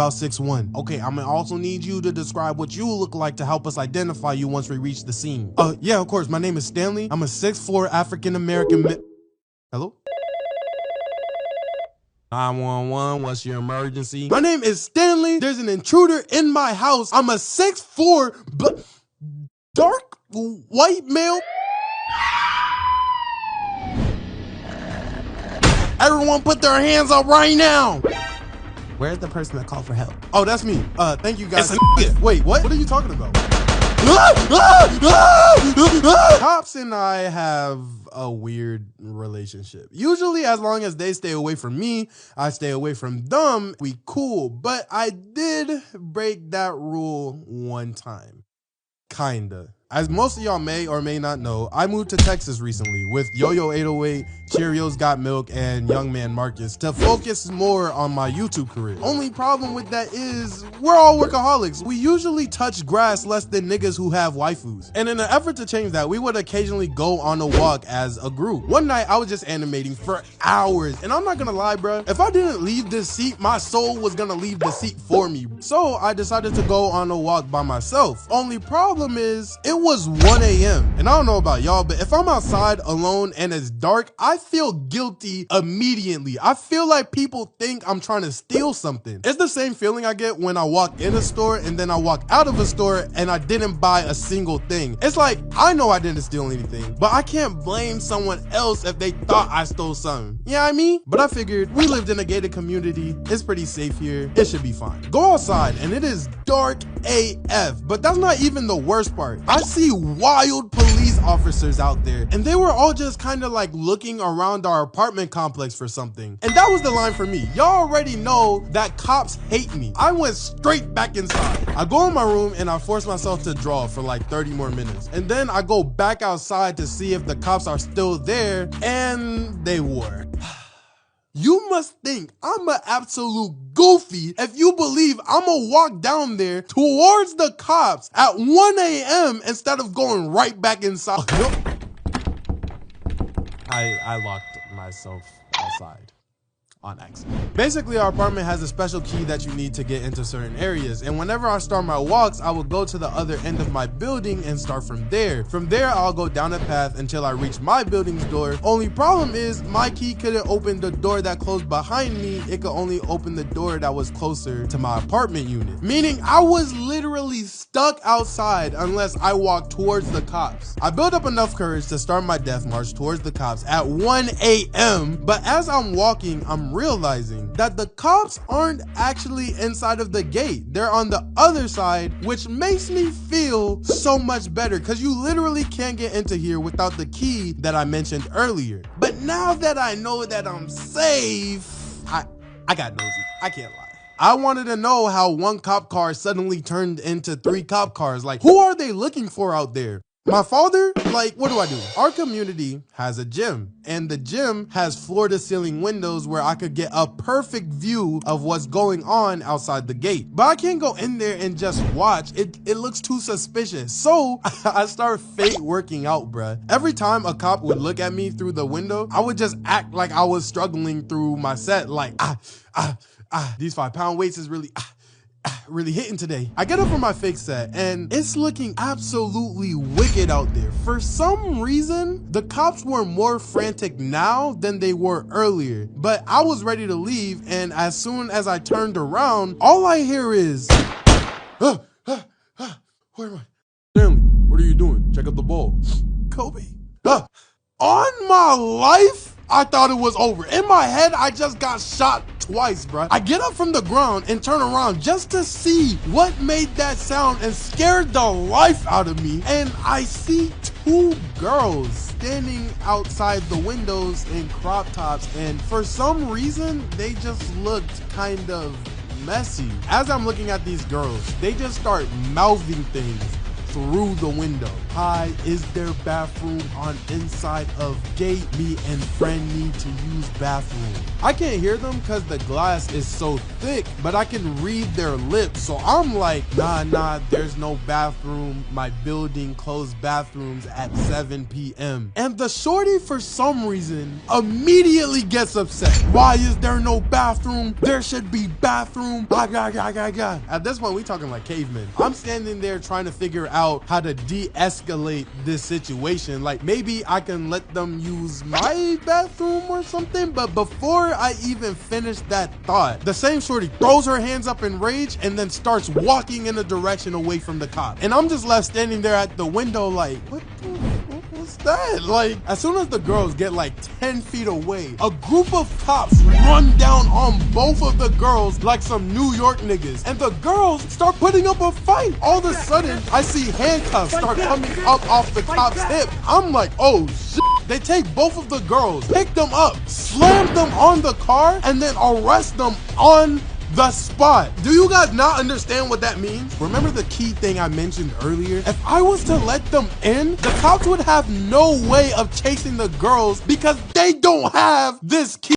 about 6'1". Okay, I'm gonna also need you to describe what you look like to help us identify you once we reach the scene. Yeah, of course. My name is Stanley. I'm a 6'4" African-American Hello? 911, what's your emergency? My name is Stanley. There's an intruder in my house. I'm a 6'4", but dark white male. Everyone put their hands up right now. Where's the person that called for help? Oh, that's me. Thank you guys. Wait, what? What are you talking about? Cops and I have a weird relationship. Usually, as long as they stay away from me, I stay away from them, we cool. But I did break that rule one time. Kinda. As most of y'all may or may not know, I moved to Texas recently with Yo-Yo 808, Cheerios Got Milk, and Young Man Marcus to focus more on my YouTube career. Only problem with that is we're all workaholics. We usually touch grass less than niggas who have waifus. And in an effort to change that, we would occasionally go on a walk as a group. One night, I was just animating for hours. And I'm not gonna lie, bruh, if I didn't leave this seat, my soul was gonna leave the seat for me. So I decided to go on a walk by myself. Only problem is, it was 1 a.m. And I don't know about y'all, but if I'm outside alone and it's dark, I feel guilty immediately. I feel like people think I'm trying to steal something. It's the same feeling I get when I walk in a store and then I walk out of a store and I didn't buy a single thing. It's like, I know I didn't steal anything, but I can't blame someone else if they thought I stole something. You know what I mean? But I figured we lived in a gated community. It's pretty safe here. It should be fine. Go outside and it is dark AF, but that's not even the worst part. I see wild police officers out there and they were all just kind of like looking around our apartment complex for something. And that was the line for me. Y'all already know that cops hate me. I went straight back inside. I go in my room and I force myself to draw for like 30 more minutes. And then I go back outside to see if the cops are still there, and they were. You must think I'm an absolute goofy if you believe I'm gonna walk down there towards the cops at 1 a.m. instead of going right back inside. I locked myself outside on accident. Basically, our apartment has a special key that you need to get into certain areas, and whenever I start my walks, I will go to the other end of my building and start from there. From there, I'll go down a path until I reach my building's door. Only problem is my key couldn't open the door that closed behind me. It could only open the door that was closer to my apartment unit, meaning I was literally stuck outside unless I walked towards the cops. I built up enough courage to start my death march towards the cops at 1 a.m. But as I'm walking, I'm realizing that the cops aren't actually inside of the gate. They're on the other side, which makes me feel so much better because you literally can't get into here without the key that I mentioned earlier. But now that I know that I'm safe, I got nosy. I can't lie. I wanted to know how one cop car suddenly turned into 3 cop cars. Like, who are they looking for out there? My father? Like, what do I do? Our community has a gym, and the gym has floor-to-ceiling windows where I could get a perfect view of what's going on outside the gate. But I can't go in there and just watch. It looks too suspicious. So I start fake working out, bruh. Every time a cop would look at me through the window, I would just act like I was struggling through my set, like, these 5-pound weights is really hitting today. I get up from my fake set and it's looking absolutely wicked out there. For some reason, the cops were more frantic now than they were earlier, but I was ready to leave, and as soon as I turned around, all I hear is, where am I? Stanley, what are you doing? Check up the ball. Kobe. On my life, I thought it was over. In my head, I just got shot twice, bruh. I get up from the ground and turn around just to see what made that sound and scared the life out of me. And I see 2 girls standing outside the windows in crop tops, and for some reason, they just looked kind of messy. As I'm looking at these girls, they just start mouthing things through the window. high is their bathroom on inside of gate? Me and friend need to use bathroom. I can't hear them because the glass is so thick, but I can read their lips. So I'm like, nah, there's no bathroom. My building closed bathrooms at 7 p.m. And the shorty, for some reason, immediately gets upset. Why is there no bathroom? There should be bathroom. At this point, we talking like cavemen. I'm standing there trying to figure out how to de-escalate this situation. Like, maybe I can let them use my bathroom or something. But before I even finish that thought, the same shorty throws her hands up in rage and then starts walking in a direction away from the cop. And I'm just left standing there at the window like, what's that? Like, as soon as the girls get like 10 feet away, a group of cops run down on both of the girls like some New York niggas. And the girls start putting up a fight. All of a sudden, I see handcuffs start coming up off the cop's hip. I'm like, oh shit. They take both of the girls, pick them up, slam them on the car, and then arrest them on the spot. Do you guys not understand what that means? Remember the key thing I mentioned earlier? If I was to let them in, the cops would have no way of chasing the girls because they don't have this key.